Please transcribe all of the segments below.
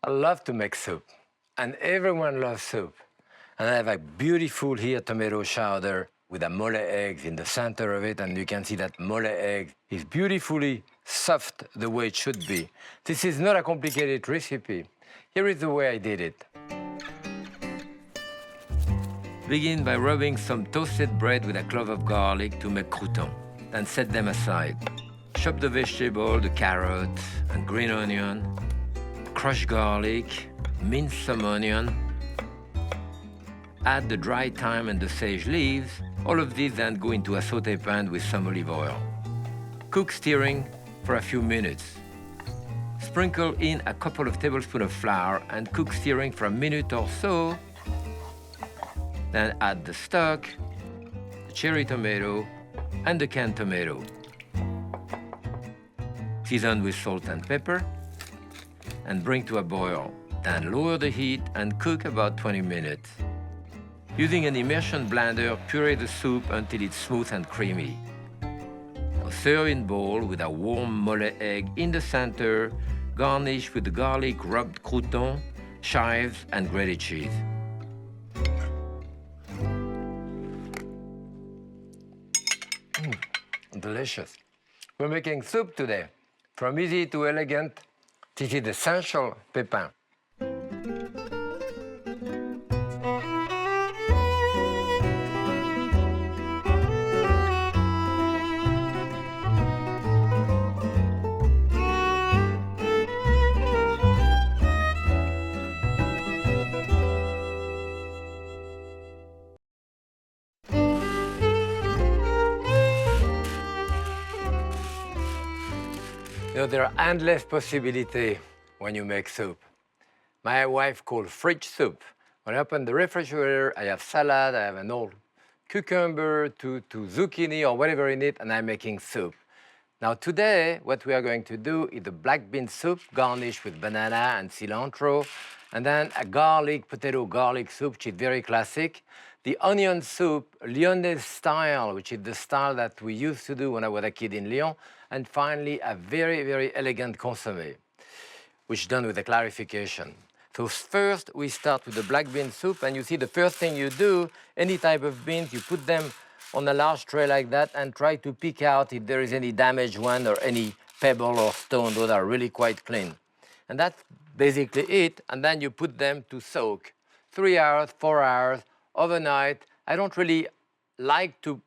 I love to make soup, and everyone loves soup. And I have a beautiful here tomato chowder with a mole eggs in the center of it, and you can see that mole egg is beautifully soft the way it should be. This is not a complicated recipe. Here is the way I did it. Begin by rubbing some toasted bread with a clove of garlic to make croutons, then set them aside. Chop the vegetable, the carrot and green onion, crush garlic, mince some onion, add the dried thyme and the sage leaves. All of these then go into a sauté pan with some olive oil. Cook stirring for a few minutes. Sprinkle in a couple of tablespoons of flour and cook stirring for a minute or so. Then add the stock, the cherry tomato, and the canned tomato. Season with salt and pepper, and bring to a boil. Then lower the heat and cook about 20 minutes. Using an immersion blender, puree the soup until it's smooth and creamy. Now serve in bowl with a warm mole egg in the center, garnish with the garlic rubbed crouton, chives, and grated cheese. Delicious. We're making soup today. From easy to elegant, this is essential Pépin. You know, there are endless possibilities when you make soup. My wife calls fridge soup. When I open the refrigerator, I have salad, I have an old cucumber to zucchini or whatever in it, and I'm making soup. Now today, what we are going to do is a black bean soup garnished with banana and cilantro, and then a potato garlic soup, which is very classic. The onion soup, lyonnaise style, which is the style that we used to do when I was a kid in Lyon. And finally, a very, very elegant consommé, which is done with a clarification. So first, we start with the black bean soup, and you see the first thing you do, any type of beans, you put them on a large tray like that and try to pick out if there is any damaged one or any pebble or stone. Those are really quite clean. And that's basically it, and then you put them to soak. 3 hours, 4 hours, overnight. I don't really like to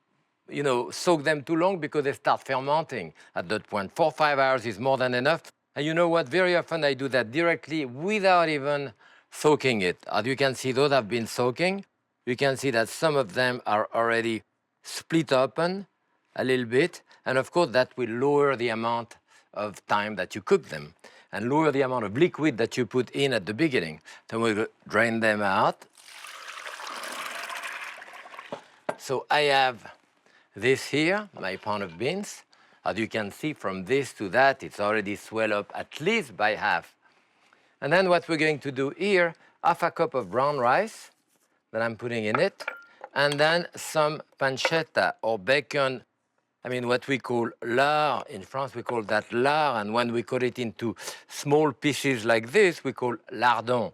soak them too long because they start fermenting at that point. 4 or 5 hours is more than enough. And you know what? Very often I do that directly without even soaking it. As you can see, those have been soaking. You can see that some of them are already split open a little bit. And of course, that will lower the amount of time that you cook them and lower the amount of liquid that you put in at the beginning. Then we'll drain them out. So I have this here, my pound of beans. As you can see, from this to that, it's already swelled up at least by half. And then what we're going to do here, half a cup of brown rice that I'm putting in it, and then some pancetta or bacon. I mean, what we call lard. In France, we call that lard, and when we cut it into small pieces like this, we call lardon.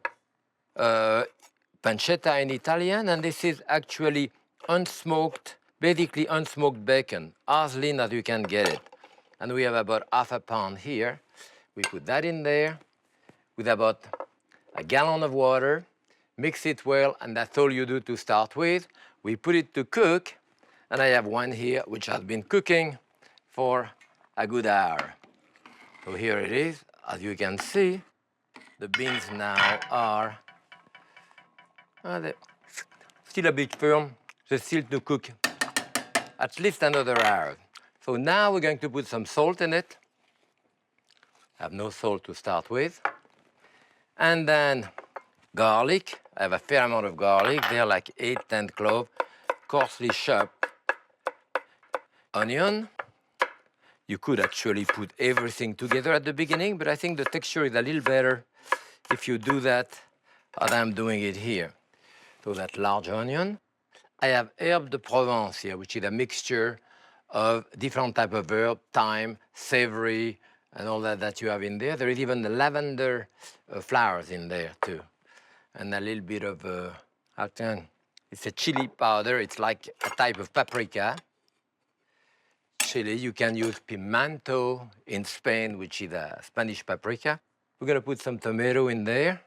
Pancetta in Italian, and this is actually unsmoked, basically unsmoked bacon, as lean as you can get it. And we have about half a pound here. We put that in there with about a gallon of water, mix it well, and that's all you do to start with. We put it to cook, and I have one here which has been cooking for a good hour. So here it is. As you can see, the beans now are still a bit firm. They still to cook at least another hour. So now we're going to put some salt in it. I have no salt to start with. And then garlic. I have a fair amount of garlic. They're like 8, 10 cloves, coarsely chopped. Onion. You could actually put everything together at the beginning, but I think the texture is a little better if you do that as I'm doing it here. So that large onion. I have herbe de Provence here, which is a mixture of different type of herb, thyme, savory, and all that you have in there. There is even the lavender flowers in there too. And a little bit of, it's a chili powder. It's like a type of paprika. Chili, you can use pimiento in Spain, which is a Spanish paprika. We're gonna put some tomato in there.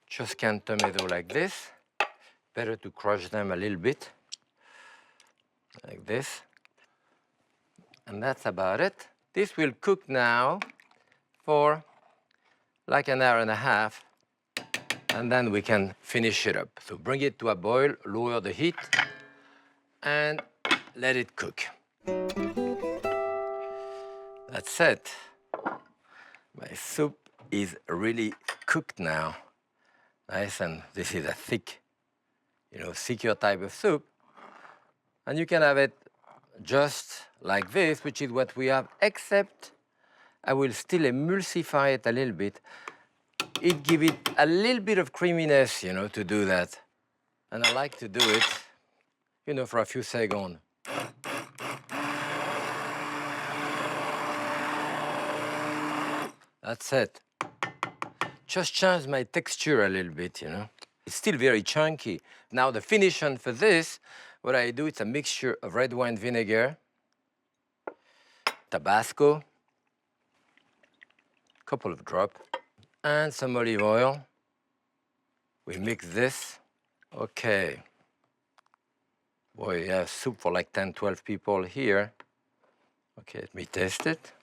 Just canned tomato like this. Better to crush them a little bit, like this. And that's about it. This will cook now for like an hour and a half, and then we can finish it up. So bring it to a boil, lower the heat, and let it cook. That's it. My soup is really cooked now. Nice, and this is a thick, thicker type of soup. And you can have it just like this, which is what we have, except I will still emulsify it a little bit. It gives it a little bit of creaminess, to do that. And I like to do it, for a few seconds. That's it. Just change my texture a little bit, It's still very chunky. Now the finishing for this, what I do, it's a mixture of red wine vinegar, Tabasco, a couple of drops, and some olive oil. We mix this. Okay. Boy, you have soup for like 10, 12 people here. Okay, let me taste it.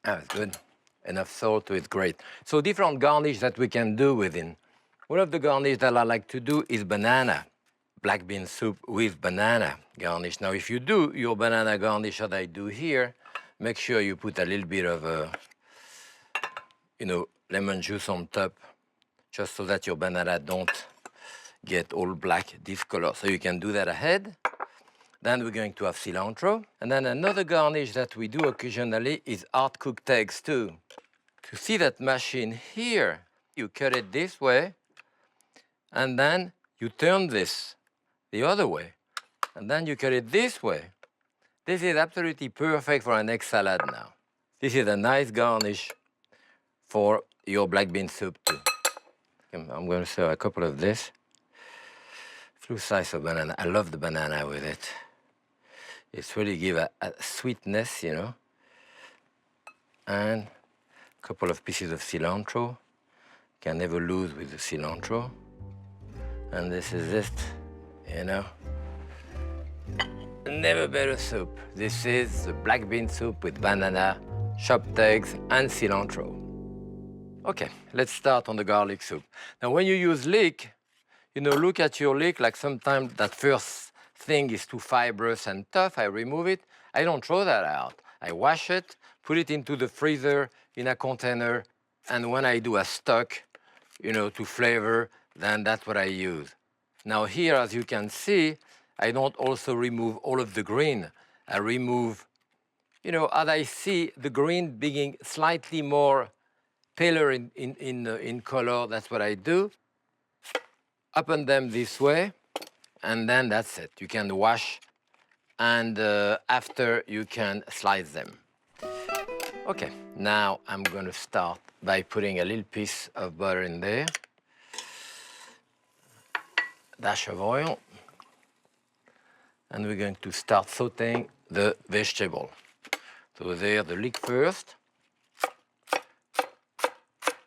That's good. Enough salt to it, great. So different garnish that we can do within. One of the garnish that I like to do is banana. Black bean soup with banana garnish. Now, if you do your banana garnish that I do here, make sure you put a little bit of, lemon juice on top, just so that your banana don't get all black, this color. So you can do that ahead. Then we're going to have cilantro. And then another garnish that we do occasionally is hard-cooked eggs too. To see that machine here, you cut it this way, and then you turn this the other way, and then you cut it this way. This is absolutely perfect for an egg salad now. This is a nice garnish for your black bean soup too. I'm going to serve a couple of this. Few slices of banana. I love the banana with it. It's really give a sweetness, and a couple of pieces of cilantro. Can never lose with the cilantro. And this is it, Never better soup. This is the black bean soup with banana, chopped eggs, and cilantro. Okay, let's start on the garlic soup. Now, when you use leek, look at your leek, like sometimes that first thing is too fibrous and tough, I remove it. I don't throw that out. I wash it, put it into the freezer in a container, and when I do a stock, to flavor, then that's what I use. Now here, as you can see, I don't also remove all of the green. I remove, as I see the green being slightly more paler in color, that's what I do. Open them this way, and then that's it. You can wash, and after you can slice them. Okay, now I'm gonna start by putting a little piece of butter in there, dash of oil, and we're going to start sauteing the vegetable. So there, the leek first.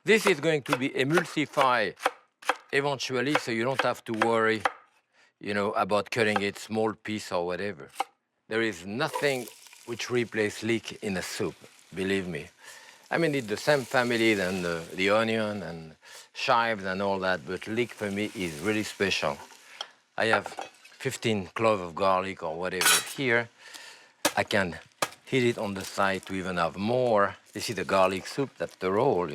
This is going to be emulsified eventually, so you don't have to worry, about cutting it small piece or whatever. There is nothing which replaces leek in a soup, believe me. I mean, it's the same family than the onion and chives and all that, but leek for me is really special. I have 15 cloves of garlic or whatever here. I can heat it on the side to even have more. This is the garlic soup, that's the roll,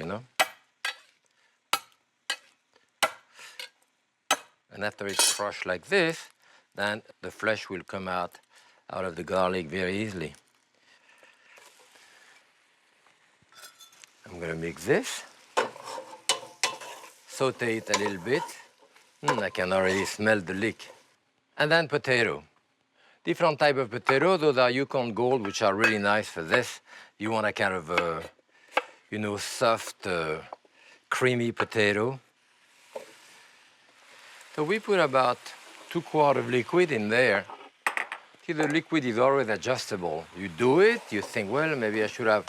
And after it's crushed like this, then the flesh will come out of the garlic very easily. I'm gonna mix this, saute it a little bit. I can already smell the leek. And then potato. Different type of potato. Those are Yukon Gold, which are really nice for this. You want a kind of, you know, soft, creamy potato. So we put about 2 quarts of liquid in there. See, the liquid is always adjustable. You do it, you think, well, maybe I should have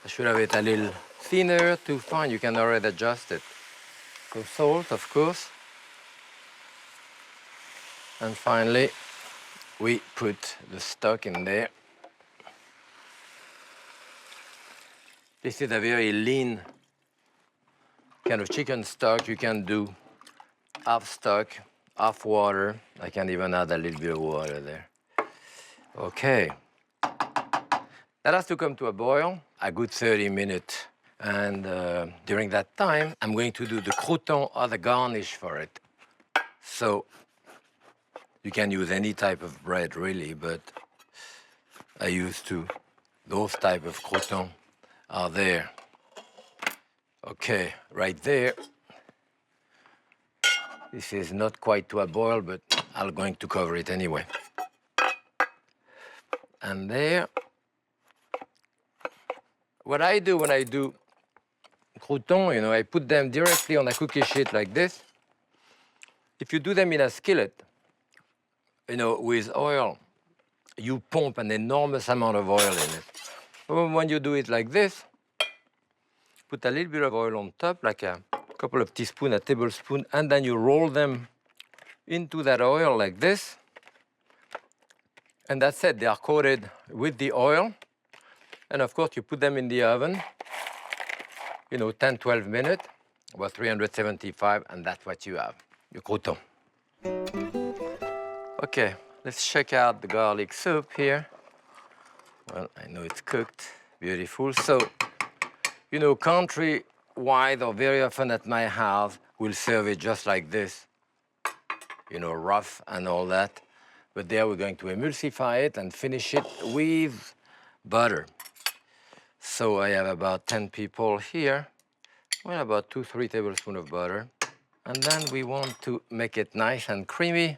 it a little thinner, too fine. You can already adjust it. So salt, of course. And finally, we put the stock in there. This is a very lean kind of chicken stock. You can do half stock, half water. I can even add a little bit of water there. Okay. That has to come to a boil, a good 30 minutes. And during that time, I'm going to do the crouton or the garnish for it. So you can use any type of bread, really, but I used to. Those type of croutons are there. Okay, right there. This is not quite to a boil, but I'm going to cover it anyway. And there. What I do when I do croutons, you know, I put them directly on a cookie sheet like this. If you do them in a skillet, you know, with oil, you pump an enormous amount of oil in it. But when you do it like this, put a little bit of oil on top, like a couple of teaspoons, a tablespoon, and then you roll them into that oil like this. And that's it, they are coated with the oil. And of course, you put them in the oven, you know, 10, 12 minutes, about 375, and that's what you have, your crouton. Okay, let's check out the garlic soup here. Well, I know it's cooked, beautiful. So, you know, country-wide or very often at my house, we'll serve it just like this, you know, rough and all that. But there we're going to emulsify it and finish it with butter. So I have about 10 people here. Well, about 2-3 tablespoons of butter. And then we want to make it nice and creamy.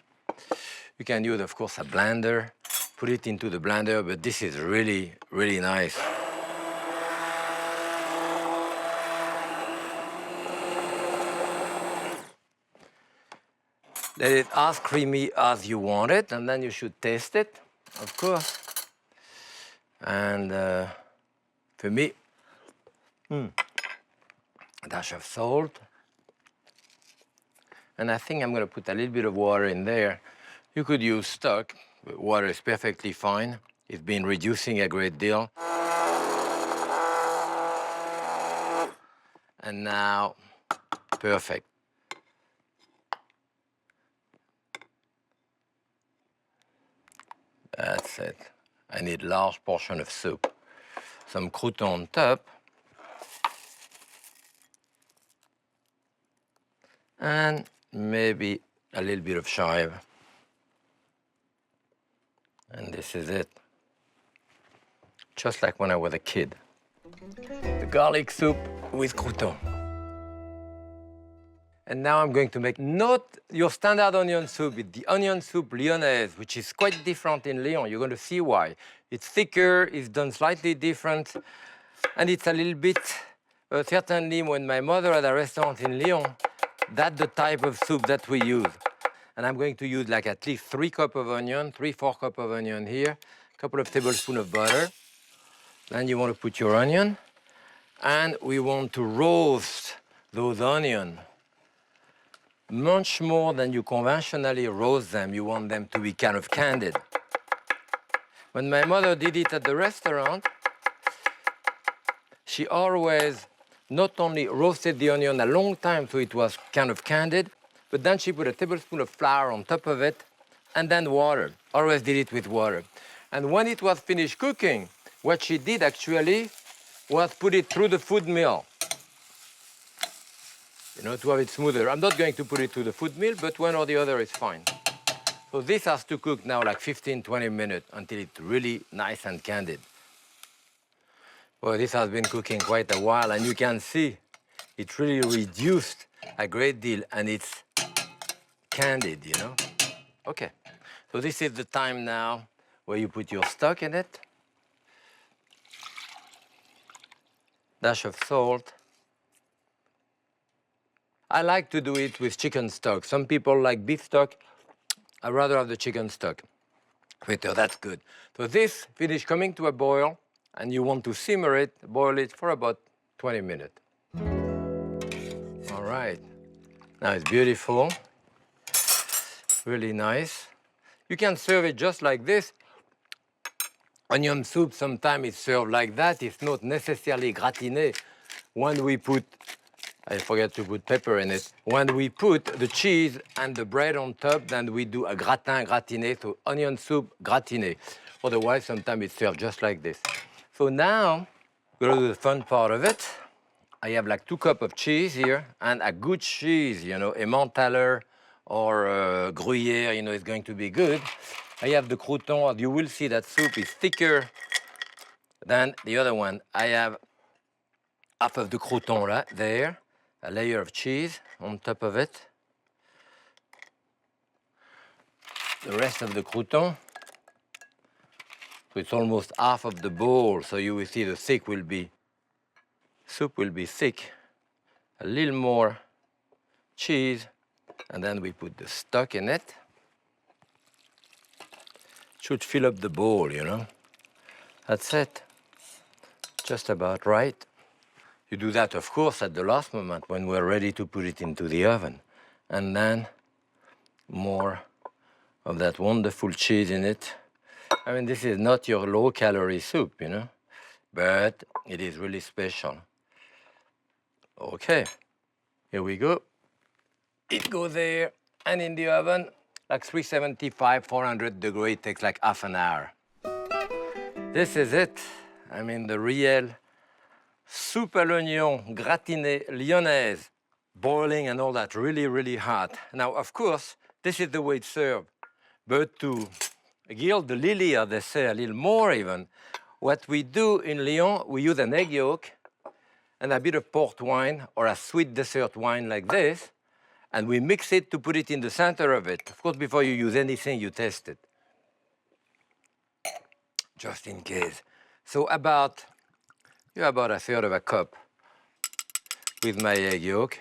You can use, of course, a blender. Put it into the blender, but this is really, really nice. Let it as creamy as you want it, and then you should taste it, of course. And for me, a dash of salt. And I think I'm going to put a little bit of water in there. You could use stock, but water is perfectly fine. It's been reducing a great deal. And now, perfect. That's it. I need a large portion of soup. Some crouton on top. And maybe a little bit of chive. And this is it. Just like when I was a kid. The garlic soup with crouton. And now I'm going to make not your standard onion soup, it's the onion soup lyonnaise, which is quite different in Lyon. You're going to see why. It's thicker, it's done slightly different, and it's a little bit, certainly when my mother had a restaurant in Lyon, that's the type of soup that we use. And I'm going to use like at least 3 cups of onion, 3-4 cups of onion here, a couple of tablespoons of butter. Then you want to put your onion, and we want to roast those onions. Much more than you conventionally roast them. You want them to be kind of candied. When my mother did it at the restaurant, she always not only roasted the onion a long time so it was kind of candied, but then she put a tablespoon of flour on top of it, and then water. Always did it with water. And when it was finished cooking, what she did actually was put it through the food mill. You know, to have it smoother. I'm not going to put it to the food mill, but one or the other is fine. So this has to cook now like 15-20 minutes until it's really nice and candied. Well, this has been cooking quite a while, and you can see it really reduced a great deal, and it's candied, you know. Okay, So this is the time now where you put your stock in it. Dash of salt. I like to do it with chicken stock. Some people like beef stock. I'd rather have the chicken stock. Better, that's good. So this finished coming to a boil, and you want to simmer it, boil it for about 20 minutes. All right. Now it's beautiful. Really nice. You can serve it just like this. Onion soup, sometimes it's served like that. It's not necessarily gratiné. When we put, I forget to put pepper in it. When we put the cheese and the bread on top, then we do a gratin gratiné, so onion soup gratiné. Otherwise, sometimes it's served just like this. So now, we're going to do the fun part of it. I have like 2 cups of cheese here, and a good cheese, you know, Emmentaler or Gruyere, you know, is going to be good. I have the crouton. You will see that soup is thicker than the other one. I have half of the crouton right there, a layer of cheese on top of it. The rest of the crouton. So it's almost half of the bowl, so you will see the soup will be thick. A little more cheese, and then we put the stock in it. Should fill up the bowl, you know. That's it. Just about right. You do that, of course, at the last moment when we're ready to put it into the oven. And then more of that wonderful cheese in it. I mean, this is not your low-calorie soup, you know, but it is really special. Okay, here we go. It goes there and in the oven, like 375, 400 degrees. It takes like half an hour. This is it. I mean, the real soupe à l'oignon gratiné lyonnaise, boiling and all that, really, really hot. Now, of course, this is the way it's served. But to gild the lily, or they say a little more even, what we do in Lyon, we use an egg yolk and a bit of port wine or a sweet dessert wine like this, and we mix it to put it in the center of it. Of course, before you use anything, you test it, just in case. So about a third of a cup with my egg yolk.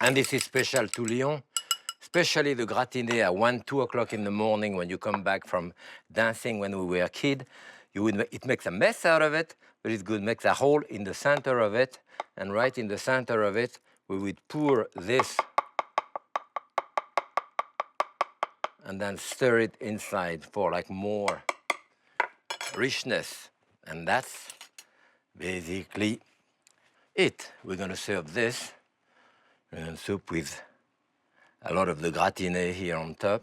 And this is special to Lyon, especially the gratiné at 1, 2 o'clock in the morning when you come back from dancing when we were a kid. It makes a mess out of it, but it's good. Makes a hole in the center of it, and right in the center of it, we would pour this and then stir it inside for like more richness. And that's basically it. We're going to serve this soup with a lot of the gratiné here on top.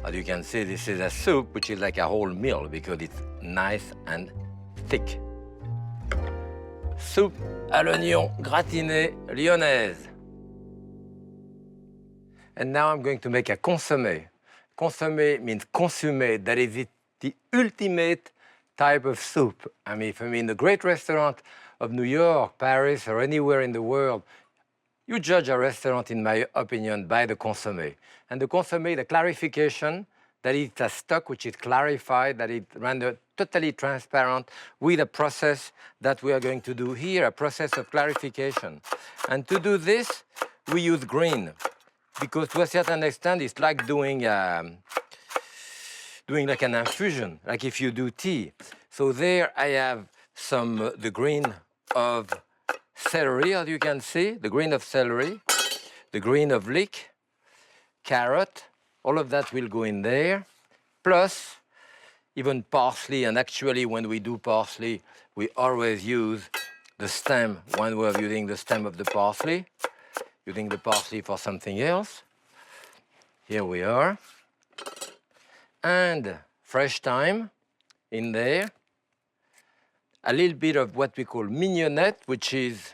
As you can see, this is a soup which is like a whole meal because it's nice and thick. Soupe à l'oignon gratiné lyonnaise. And now I'm going to make a consommé. Consommé means consommé. That is the ultimate type of soup. I mean, if I'm in a great restaurant of New York, Paris, or anywhere in the world, you judge a restaurant, in my opinion, by the consommé. And the consommé, the clarification, that it's a stock which is clarified, that it rendered totally transparent with a process that we are going to do here, a process of clarification. And to do this, we use green, because to a certain extent, it's like doing like an infusion, like if you do tea. So there I have the green of celery, as you can see, the green of celery, the green of leek, carrot, all of that will go in there, plus even parsley. And actually, when we do parsley, we always use the stem when we're using the stem of the parsley, using the parsley for something else. Here we are. And fresh thyme in there. A little bit of what we call mignonette, which is,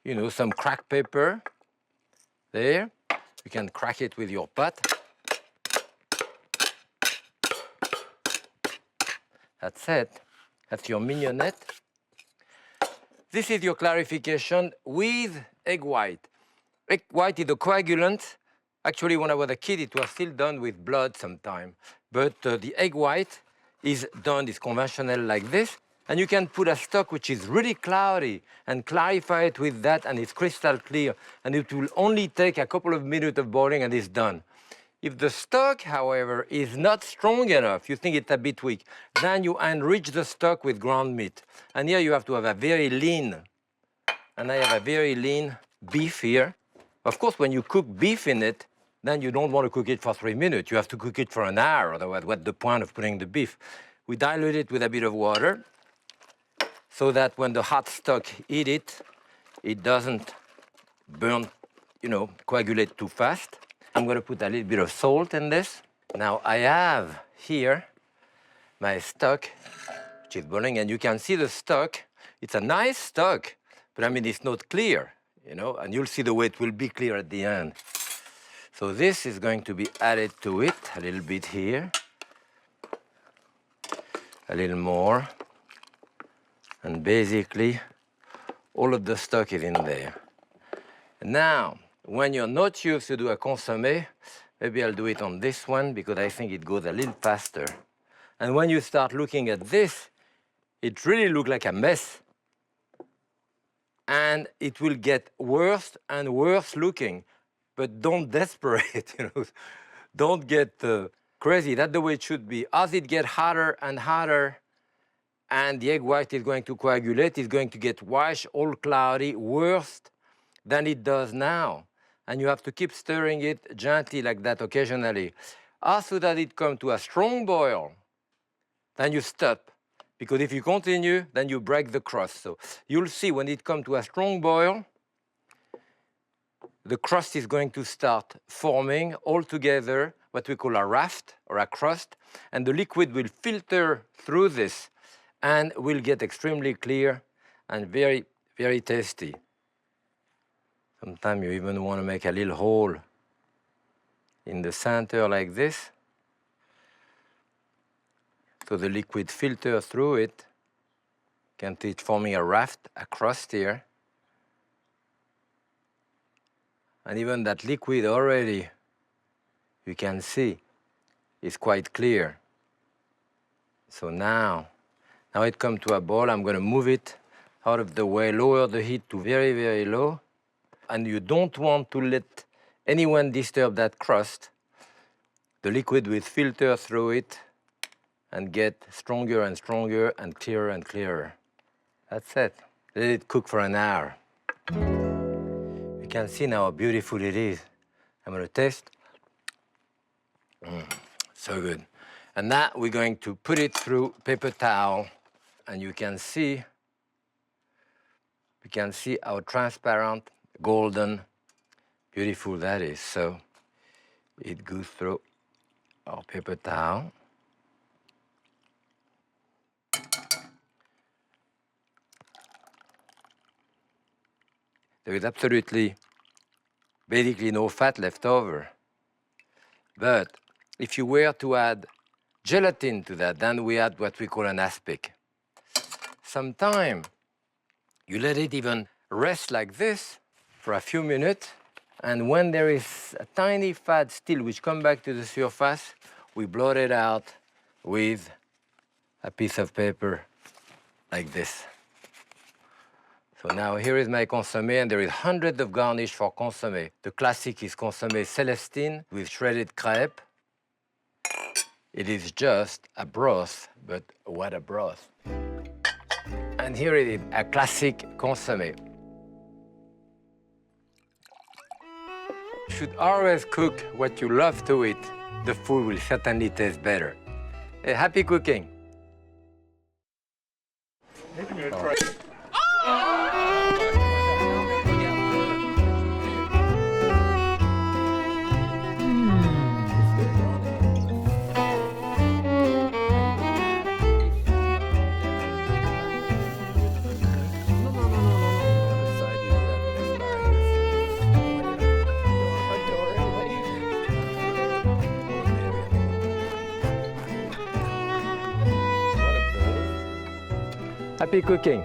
you know, some cracked pepper there. You can crack it with your pot. That's it. That's your mignonette. This is your clarification with egg white. Egg white is a coagulant. Actually, when I was a kid, it was still done with blood sometime. But the egg white is done, is conventional like this. And you can put a stock which is really cloudy and clarify it with that, and it's crystal clear. And it will only take a couple of minutes of boiling, and it's done. If the stock, however, is not strong enough, you think it's a bit weak, then you enrich the stock with ground meat. And here you have to have a very lean, and I have a very lean beef here. Of course, when you cook beef in it, then you don't want to cook it for 3 minutes. You have to cook it for an hour, otherwise what's the point of putting the beef? We dilute it with a bit of water so that when the hot stock eat it, it doesn't burn, coagulate too fast. I'm going to put a little bit of salt in this. Now I have here my stock, which is boiling, and you can see the stock. It's a nice stock, but I mean, it's not clear, and you'll see the way it will be clear at the end. So this is going to be added to it, a little bit here, a little more, and basically all of the stock is in there. Now, when you're not used to do a consommé, maybe I'll do it on this one because I think it goes a little faster. And when you start looking at this, it really looks like a mess. And it will get worse and worse looking. But don't desperate, Don't get crazy. That's the way it should be. As it gets hotter and hotter, and the egg white is going to coagulate, it's going to get white, all cloudy, worse than it does now. And you have to keep stirring it gently like that occasionally. As soon as it comes to a strong boil, then you stop. Because if you continue, then you break the crust. So you'll see when it comes to a strong boil, the crust is going to start forming all together, what we call a raft or a crust, and the liquid will filter through this and will get extremely clear and very, very tasty. Sometimes you even want to make a little hole in the center like this, so the liquid filters through it. You can see it forming a raft, a crust here. And even that liquid already, you can see, is quite clear. So now it comes to a boil. I'm going to move it out of the way, lower the heat to very, very low. And you don't want to let anyone disturb that crust. The liquid will filter through it and get stronger and stronger and clearer. That's it. Let it cook for an hour. You can see now how beautiful it is. I'm going to taste. So good. And now we're going to put it through paper towel, and you can see how transparent, golden, beautiful that is. So it goes through our paper towel. There is basically no fat left over. But if you were to add gelatin to that, then we add what we call an aspic. Sometimes you let it even rest like this for a few minutes, and when there is a tiny fat still which comes back to the surface, we blot it out with a piece of paper like this. So now here is my consommé, and there is hundreds of garnish for consommé. The classic is consommé Célestine with shredded crepe. It is just a broth, but what a broth. And here it is, a classic consommé. You should always cook what you love to eat. The food will certainly taste better. Happy cooking. Happy cooking.